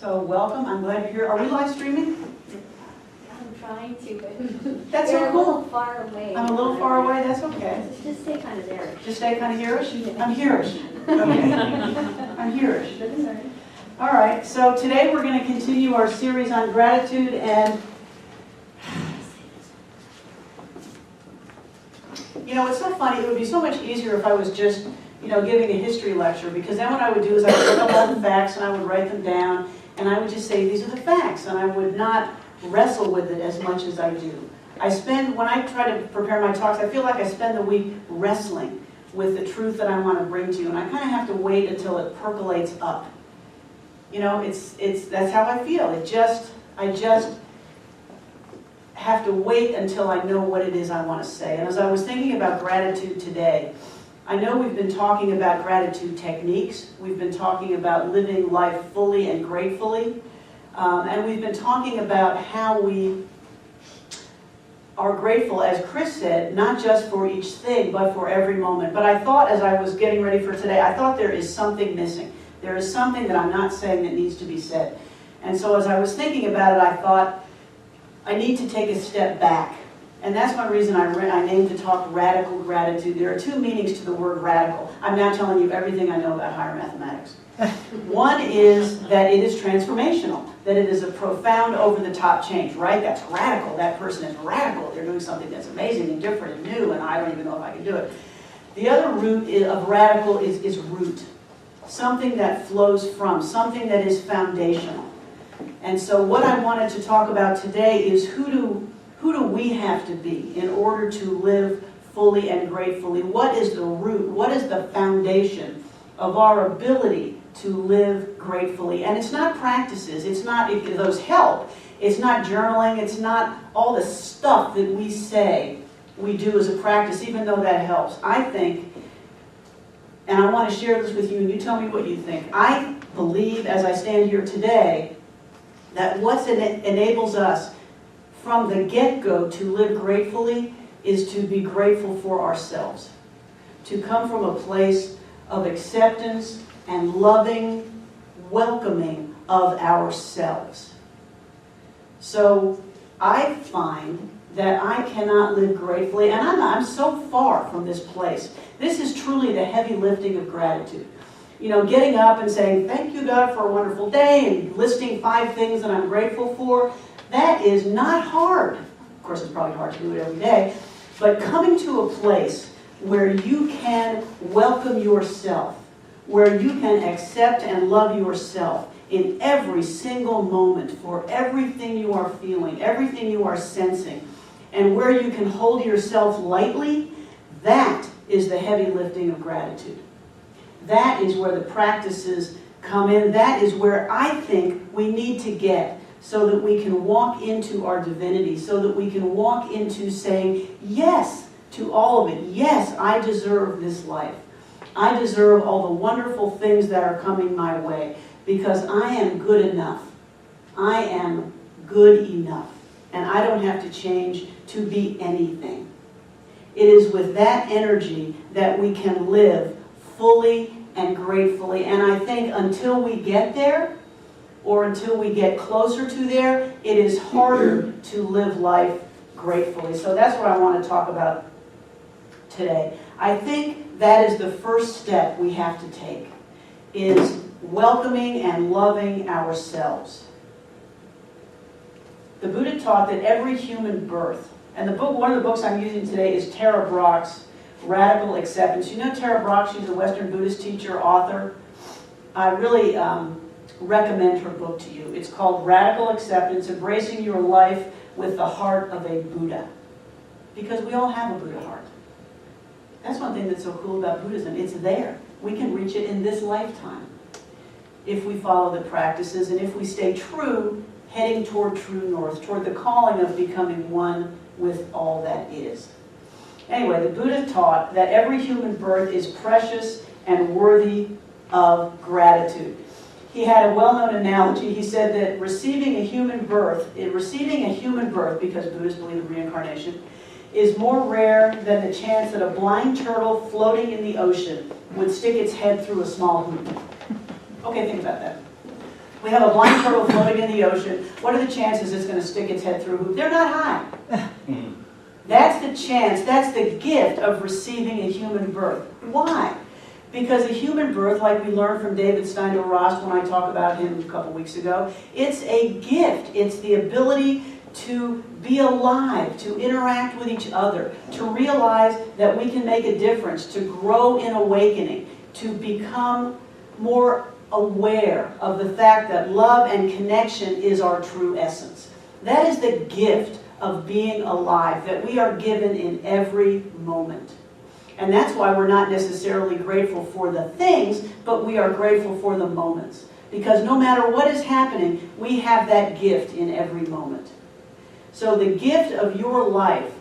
So welcome, I'm glad you're here. Are we live streaming? I'm trying to, but That's you're so a cool. little far away. I'm a little far away, that's okay. Just stay kind of there. Just stay kind of hereish? I'm hereish. Okay. I'm hereish. All right, so today we're going to continue our series on gratitude, and you know, it's so funny. It would be so much easier if I was just, giving a history lecture, because then what I would do is I would look up all the facts and I would write them down, and I would just say, these are the facts, and I would not wrestle with it as much as I do. When I try to prepare my talks, I feel like I spend the week wrestling with the truth that I want to bring to you, and I kind of have to wait until it percolates up. That's how I feel. I just have to wait until I know what it is I want to say. And as I was thinking about gratitude today, I know we've been talking about gratitude techniques. We've been talking about living life fully and gratefully. And we've been talking about how we are grateful, as Chris said, not just for each thing, but for every moment. But I thought, as I was getting ready for today, I thought there is something missing. There is something that I'm not saying that needs to be said. And so as I was thinking about it, I thought, I need to take a step back. And that's one reason I named the talk Radical Gratitude. There are two meanings to the word radical. I'm now telling you everything I know about higher mathematics. One is that it is transformational, that it is a profound, over-the-top change, right? That's radical. That person is radical. They're doing something that's amazing and different and new, and I don't even know if I can do it. The other root of radical is root, something that flows from, something that is foundational. And so what I wanted to talk about today is who do we have to be in order to live fully and gratefully? What is the root? What is the foundation of our ability to live gratefully? And it's not practices. It's not, if those help. It's not journaling. It's not all the stuff that we say we do as a practice, even though that helps. I think, and I want to share this with you, and you tell me what you think. I believe, as I stand here today, that what enables us from the get-go to live gratefully is to be grateful for ourselves. To come from a place of acceptance and loving, welcoming of ourselves. So I find that I cannot live gratefully, and I'm so far from this place. This is truly the heavy lifting of gratitude. Getting up and saying, thank you, God, for a wonderful day, and listing 5 things that I'm grateful for, that is not hard. Of course, it's probably hard to do it every day, but coming to a place where you can welcome yourself, where you can accept and love yourself in every single moment for everything you are feeling, everything you are sensing, and where you can hold yourself lightly, that is the heavy lifting of gratitude. That is where the practices come in. That is where I think we need to get so that we can walk into our divinity, so that we can walk into saying yes to all of it. Yes, I deserve this life. I deserve all the wonderful things that are coming my way because I am good enough. I am good enough. And I don't have to change to be anything. It is with that energy that we can live fully and gratefully. And I think until we get there, or until we get closer to there, it is harder to live life gratefully. So that's what I want to talk about today. I think that is the first step we have to take, is welcoming and loving ourselves. The Buddha taught that every human birth, and one of the books I'm using today is Tara Brach's Radical Acceptance. You know Tara Brach, she's a Western Buddhist teacher, author. I really recommend her book to you. It's called Radical Acceptance, Embracing Your Life with the Heart of a Buddha. Because we all have a Buddha heart. That's one thing that's so cool about Buddhism. It's there. We can reach it in this lifetime if we follow the practices and if we stay true, heading toward true north, toward the calling of becoming one with all that is. Anyway, the Buddha taught that every human birth is precious and worthy of gratitude. He had a well-known analogy. He said that receiving a human birth, because Buddhists believe in reincarnation, is more rare than the chance that a blind turtle floating in the ocean would stick its head through a small hoop. Okay, think about that. We have a blind turtle floating in the ocean. What are the chances it's going to stick its head through a hoop? They're not high. That's the chance, that's the gift of receiving a human birth. Why? Because a human birth, like we learned from David Steindl-Rast when I talked about him a couple weeks ago, it's a gift. It's the ability to be alive, to interact with each other, to realize that we can make a difference, to grow in awakening, to become more aware of the fact that love and connection is our true essence. That is the gift of being alive that we are given in every moment. And that's why we're not necessarily grateful for the things, but we are grateful for the moments. Because no matter what is happening, we have that gift in every moment. So the gift of your life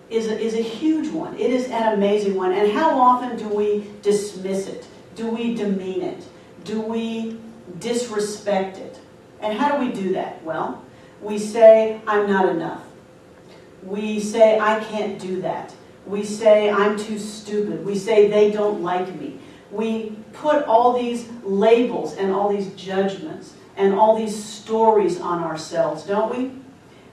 is a huge one. It is an amazing one. And how often do we dismiss it? Do we demean it? Do we disrespect it? And how do we do that? Well, we say, I'm not enough. We say, I can't do that. We say, I'm too stupid. We say, they don't like me. We put all these labels and all these judgments and all these stories on ourselves, don't we?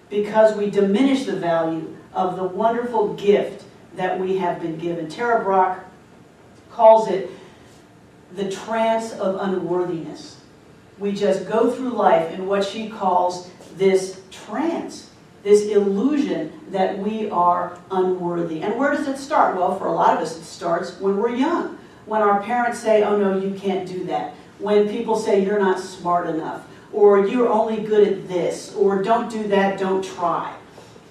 Because we diminish the value of the wonderful gift that we have been given. Tara Brach calls it the trance of unworthiness. We just go through life in what she calls this trance, this illusion that we are unworthy. And where does it start? Well, for a lot of us it starts when we're young. When our parents say, oh no, you can't do that. When people say you're not smart enough, or you're only good at this, or don't do that, don't try.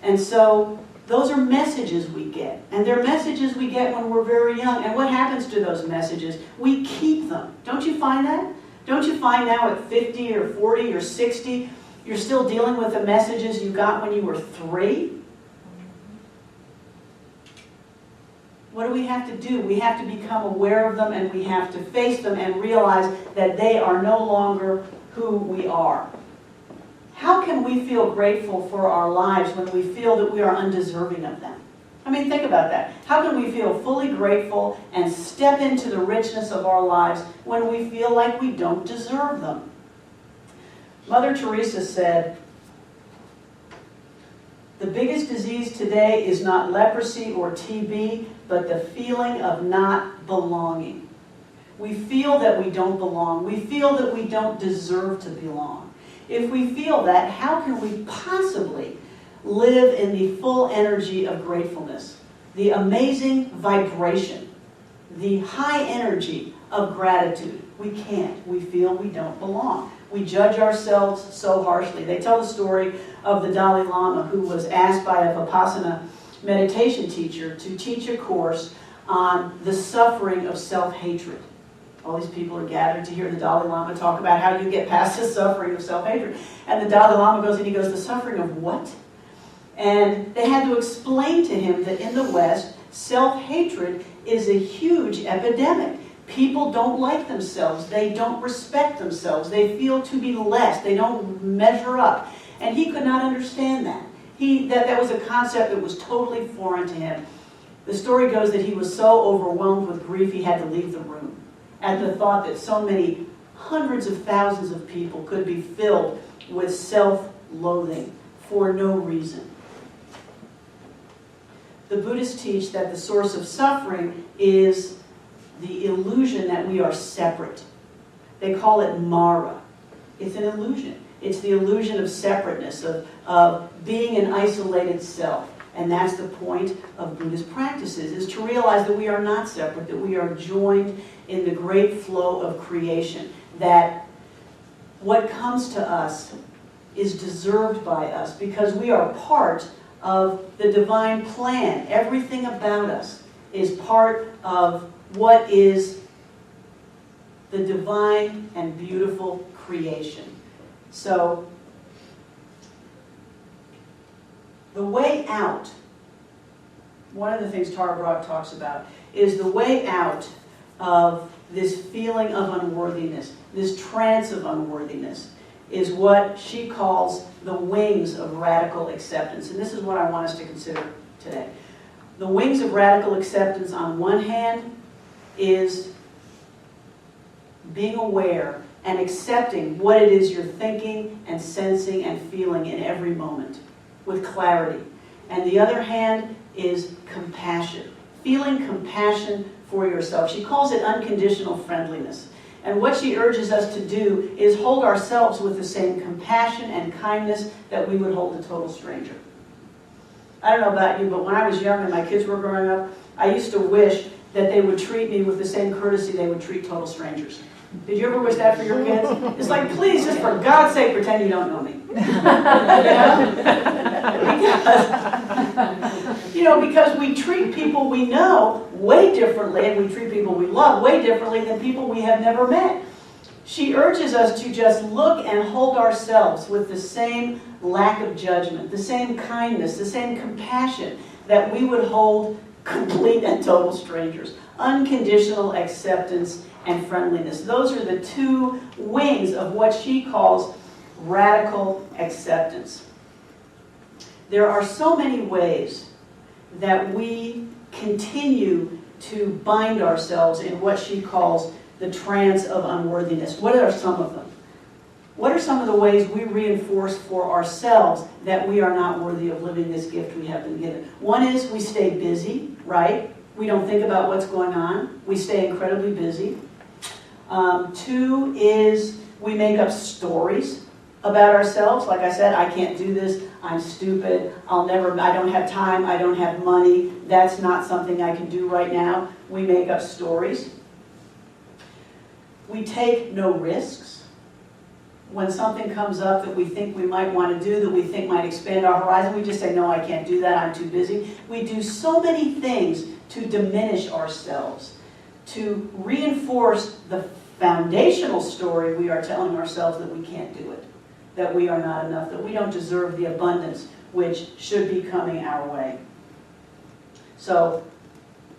And so those are messages we get. And they're messages we get when we're very young. And what happens to those messages? We keep them. Don't you find that? Don't you find now at 50 or 40 or 60, you're still dealing with the messages you got when you were 3? What do we have to do? We have to become aware of them, and we have to face them and realize that they are no longer who we are. How can we feel grateful for our lives when we feel that we are undeserving of them? I mean, think about that. How can we feel fully grateful and step into the richness of our lives when we feel like we don't deserve them? Mother Teresa said, the biggest disease today is not leprosy or TB, but the feeling of not belonging. We feel that we don't belong. We feel that we don't deserve to belong. If we feel that, how can we possibly live in the full energy of gratefulness, the amazing vibration, the high energy of gratitude? We can't. We feel we don't belong. We judge ourselves so harshly. They tell the story of the Dalai Lama, who was asked by a Vipassana meditation teacher to teach a course on the suffering of self-hatred. All these people are gathered to hear the Dalai Lama talk about how you get past the suffering of self-hatred. And the Dalai Lama goes and he goes, the suffering of what? And they had to explain to him that in the West, self-hatred is a huge epidemic. People don't like themselves. They don't respect themselves. They feel to be less. They don't measure up. And he could not understand that. That was a concept that was totally foreign to him. The story goes that he was so overwhelmed with grief he had to leave the room at the thought that so many hundreds of thousands of people could be filled with self-loathing for no reason. The Buddhists teach that the source of suffering is the illusion that we are separate. They call it Mara. It's an illusion. It's the illusion of separateness, of being an isolated self. And that's the point of Buddhist practices, is to realize that we are not separate, that we are joined in the great flow of creation, that what comes to us is deserved by us because we are part of the divine plan. Everything about us is part of what is the divine and beautiful creation. So, the way out, one of the things Tara Brach talks about, is the way out of this feeling of unworthiness, this trance of unworthiness, is what she calls the wings of radical acceptance. And this is what I want us to consider today. The wings of radical acceptance, on one hand, is being aware and accepting what it is you're thinking and sensing and feeling in every moment with clarity. And the other hand is compassion, feeling compassion for yourself. She calls it unconditional friendliness. And what she urges us to do is hold ourselves with the same compassion and kindness that we would hold a total stranger. I don't know about you, but when I was young and my kids were growing up, I used to wish that they would treat me with the same courtesy they would treat total strangers. Did you ever wish that for your kids? It's like, please, just for God's sake, pretend you don't know me. Because we treat people we know way differently, and we treat people we love way differently than people we have never met. She urges us to just look and hold ourselves with the same lack of judgment, the same kindness, the same compassion that we would hold complete and total strangers. Unconditional acceptance and friendliness. Those are the two wings of what she calls radical acceptance. There are so many ways that we continue to bind ourselves in what she calls the trance of unworthiness. What are some of them? What are some of the ways we reinforce for ourselves that we are not worthy of living this gift we have been given? One is we stay busy, right? We don't think about what's going on. We stay incredibly busy. Two is we make up stories about ourselves. Like I said, I can't do this. I'm stupid. I don't have time. I don't have money. That's not something I can do right now. We make up stories. We take no risks. When something comes up that we think we might want to do, that we think might expand our horizon, we just say, no, I can't do that. I'm too busy. We do so many things to diminish ourselves, to reinforce the foundational story we are telling ourselves that we can't do it, that we are not enough, that we don't deserve the abundance which should be coming our way. So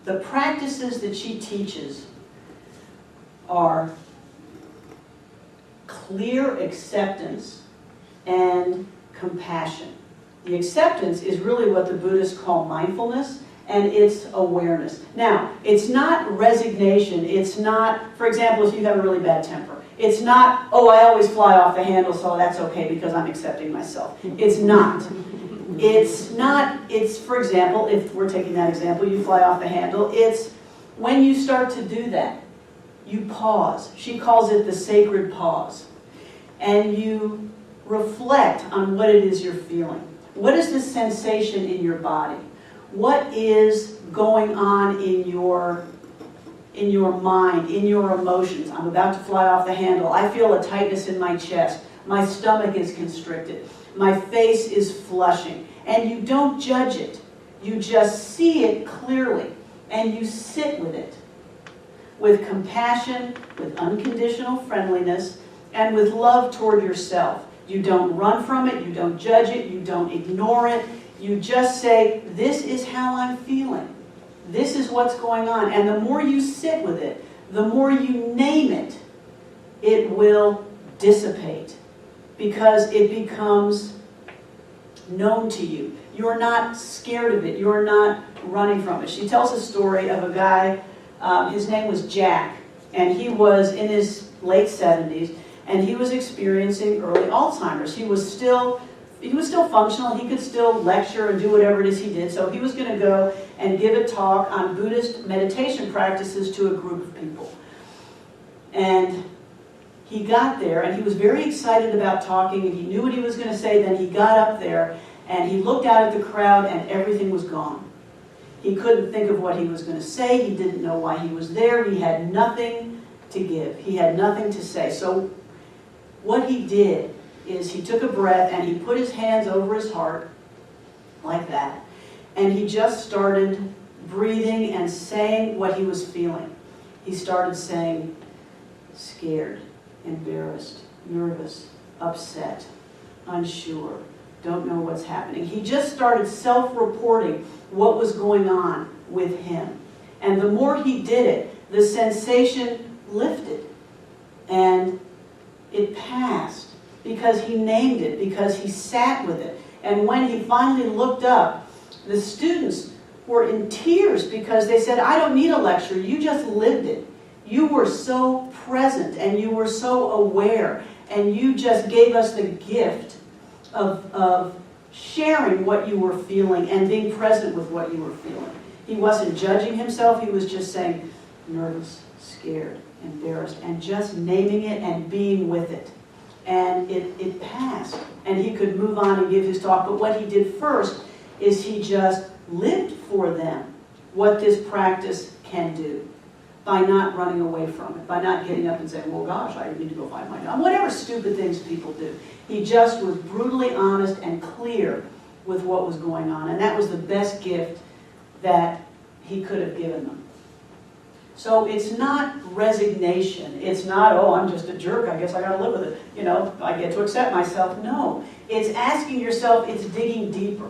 the practices that she teaches are clear acceptance and compassion. The acceptance is really what the Buddhists call mindfulness, and it's awareness. Now, it's not resignation. It's not, for example, if you have a really bad temper. It's not, oh, I always fly off the handle, so that's okay because I'm accepting myself. It's not. It's, for example, if we're taking that example, you fly off the handle, it's when you start to do that, you pause. She calls it the sacred pause. And you reflect on what it is you're feeling. What is the sensation in your body? What is going on in your mind, in your emotions? I'm about to fly off the handle. I feel a tightness in my chest. My stomach is constricted. My face is flushing. And you don't judge it. You just see it clearly. And you sit with it. With compassion, with unconditional friendliness, and with love toward yourself. You don't run from it. You don't judge it. You don't ignore it. You just say, this is how I'm feeling. This is what's going on. And the more you sit with it, the more you name it, it will dissipate. Because it becomes known to you. You're not scared of it. You're not running from it. She tells a story of a guy, his name was Jack, and he was in his late 70s, and he was experiencing early Alzheimer's. He was still functional. He could still lecture and do whatever it is he did. So he was going to go and give a talk on Buddhist meditation practices to a group of people. And he got there, and he was very excited about talking, and he knew what he was going to say. Then he got up there, and he looked out at the crowd, and everything was gone. He couldn't think of what he was going to say. He didn't know why he was there. He had nothing to give. He had nothing to say. So what he did is he took a breath and he put his hands over his heart like that. And he just started breathing and saying what he was feeling. He started saying, scared, embarrassed, nervous, upset, unsure, don't know what's happening. He just started self-reporting what was going on with him. And the more he did it, the sensation lifted. And it passed because he named it, because he sat with it. And when he finally looked up, the students were in tears because they said, I don't need a lecture. You just lived it. You were so present and you were so aware, and you just gave us the gift of sharing what you were feeling and being present with what you were feeling. He wasn't judging himself, he was just saying, nervous, scared, embarrassed, and just naming it and being with it. And it passed, and he could move on and give his talk. But what he did first is he just lived for them what this practice can do, by not running away from it, by not getting up and saying, well, gosh, I need to go find my job, whatever stupid things people do. He just was brutally honest and clear with what was going on, and that was the best gift that he could have given them. So it's not resignation. It's not, oh, I'm just a jerk, I guess I gotta live with it. You know, I get to accept myself. No, it's asking yourself, it's digging deeper.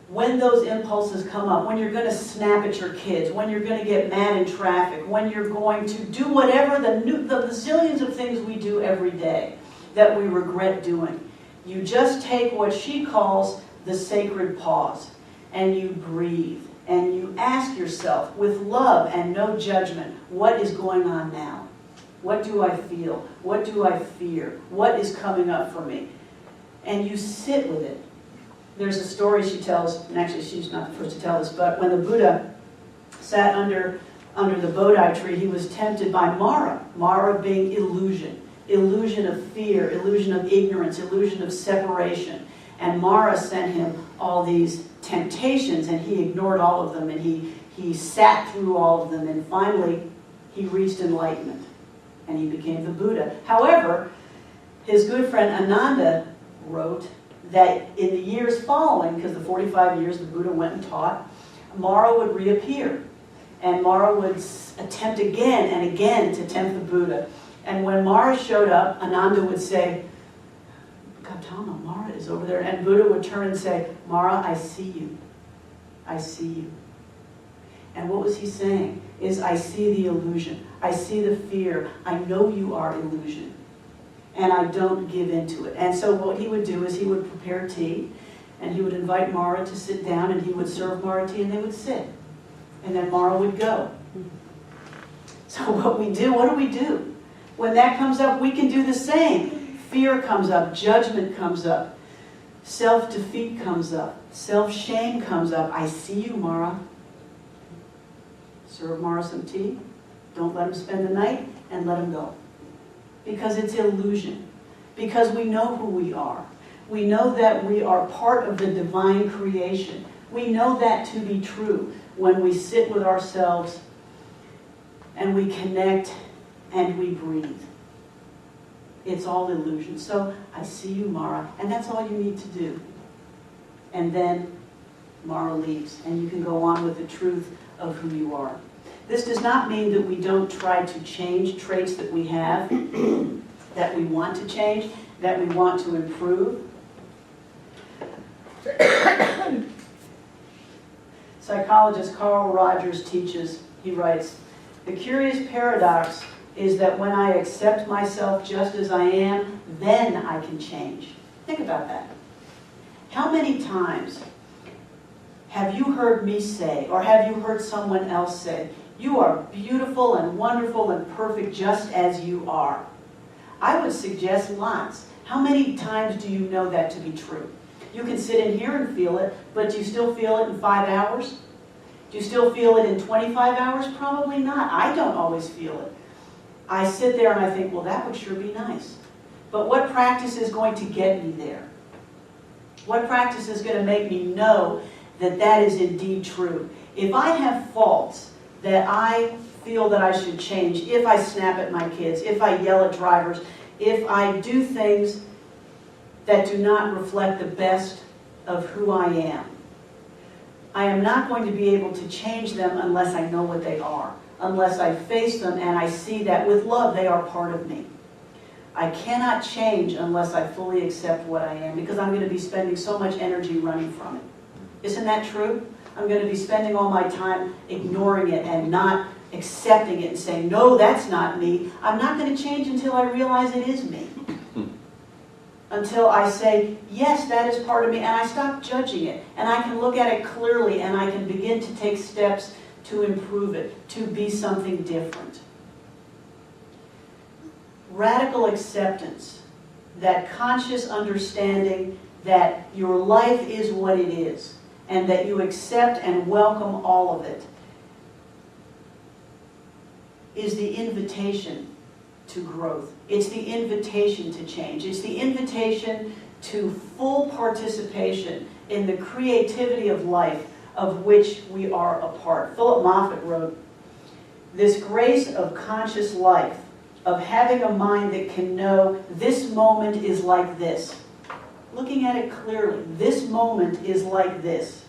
When those impulses come up, when you're going to snap at your kids, when you're going to get mad in traffic, when you're going to do whatever the zillions of things we do every day that we regret doing, you just take what she calls the sacred pause, and you breathe, and you ask yourself with love and no judgment, what is going on now? What do I feel? What do I fear? What is coming up for me? And you sit with it. There's a story she tells, and actually she's not the first to tell this, but when the Buddha sat under the Bodhi tree, he was tempted by Mara. Mara being illusion. Illusion of fear, illusion of ignorance, illusion of separation. And Mara sent him all these temptations, and he ignored all of them, and he sat through all of them, and finally he reached enlightenment, and he became the Buddha. However, his good friend Ananda wrote that in the years following, because the 45 years the Buddha went and taught, Mara would reappear. And Mara would attempt again and again to tempt the Buddha. And when Mara showed up, Ananda would say, Gautama, Mara is over there. And Buddha would turn and say, Mara, I see you. I see you. And what was he saying? Is I see the illusion. I see the fear. I know you are illusion. And I don't give into it. And so what he would do is he would prepare tea, and he would invite Mara to sit down, and he would serve Mara tea, and they would sit. And then Mara would go. So what do we do? When that comes up, we can do the same. Fear comes up, judgment comes up, self-defeat comes up, self-shame comes up. I see you, Mara. Serve Mara some tea. Don't let him spend the night, and let him go. Because it's illusion. Because we know who we are. We know that we are part of the divine creation. We know that to be true when we sit with ourselves and we connect and we breathe. It's all illusion. So I see you, Mara, and that's all you need to do. And then Mara leaves, and you can go on with the truth of who you are. This does not mean that we don't try to change traits that we have, that we want to change, that we want to improve. Psychologist Carl Rogers teaches, he writes, the curious paradox is that when I accept myself just as I am, then I can change. Think about that. How many times have you heard me say, or have you heard someone else say, you are beautiful and wonderful and perfect just as you are? I would suggest lots. How many times do you know that to be true? You can sit in here and feel it, but do you still feel it in 5 hours? Do you still feel it in 25 hours? Probably not. I don't always feel it. I sit there and I think, well, that would sure be nice. But what practice is going to get me there? What practice is going to make me know that that is indeed true? If I have faults that I feel that I should change, if I snap at my kids, if I yell at drivers, if I do things that do not reflect the best of who I am not going to be able to change them unless I know what they are, unless I face them and I see that with love they are part of me. I cannot change unless I fully accept what I am, because I'm going to be spending so much energy running from it. Isn't that true? I'm going to be spending all my time ignoring it and not accepting it and saying, no, that's not me. I'm not going to change until I realize it is me. Until I say, yes, that is part of me, and I stop judging it. And I can look at it clearly, and I can begin to take steps to improve it, to be something different. Radical acceptance, that conscious understanding that your life is what it is, and that you accept and welcome all of it, is the invitation to growth. It's the invitation to change. It's the invitation to full participation in the creativity of life of which we are a part. Philip Moffat wrote, "This grace of conscious life, of having a mind that can know this moment is like this, looking at it clearly, this moment is like this,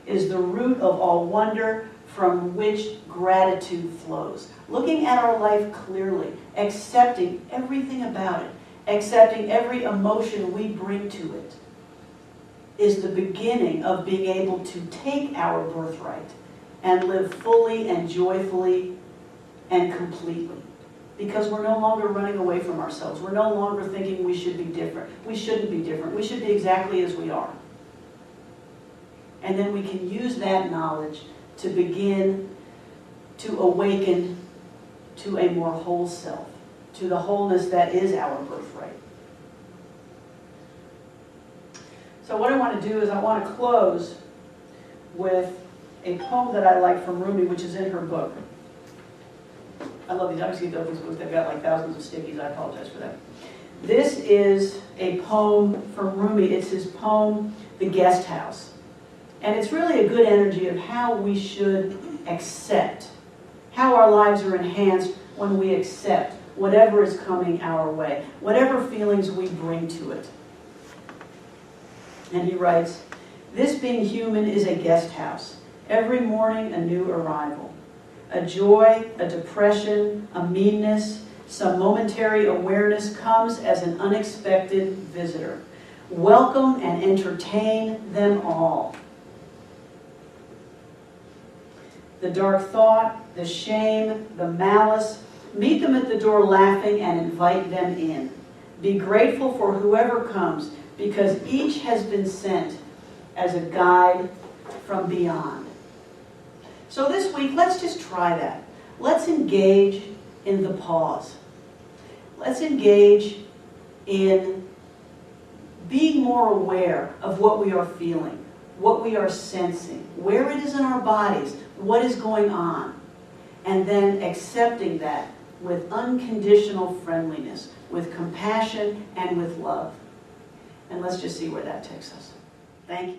is the root of all wonder from which gratitude flows." Looking at our life clearly, accepting everything about it, accepting every emotion we bring to it, is the beginning of being able to take our birthright and live fully and joyfully and completely. Because we're no longer running away from ourselves. We're no longer thinking we should be different. We shouldn't be different. We should be exactly as we are. And then we can use that knowledge to begin to awaken to a more whole self, to the wholeness that is our birthright. So what I want to do is I want to close with a poem that I like from Rumi, which is in her book. I love these. I just get those books. They've got like thousands of stickies. I apologize for that. This is a poem from Rumi. It's his poem, The Guest House. And it's really a good energy of how we should accept, how our lives are enhanced when we accept whatever is coming our way, whatever feelings we bring to it. And he writes, "This being human is a guest house, every morning a new arrival. A joy, a depression, a meanness, some momentary awareness comes as an unexpected visitor. Welcome and entertain them all. The dark thought, the shame, the malice, meet them at the door laughing and invite them in. Be grateful for whoever comes, because each has been sent as a guide from beyond." So this week, let's just try that. Let's engage in the pause. Let's engage in being more aware of what we are feeling, what we are sensing, where it is in our bodies, what is going on, and then accepting that with unconditional friendliness, with compassion, and with love. And let's just see where that takes us. Thank you.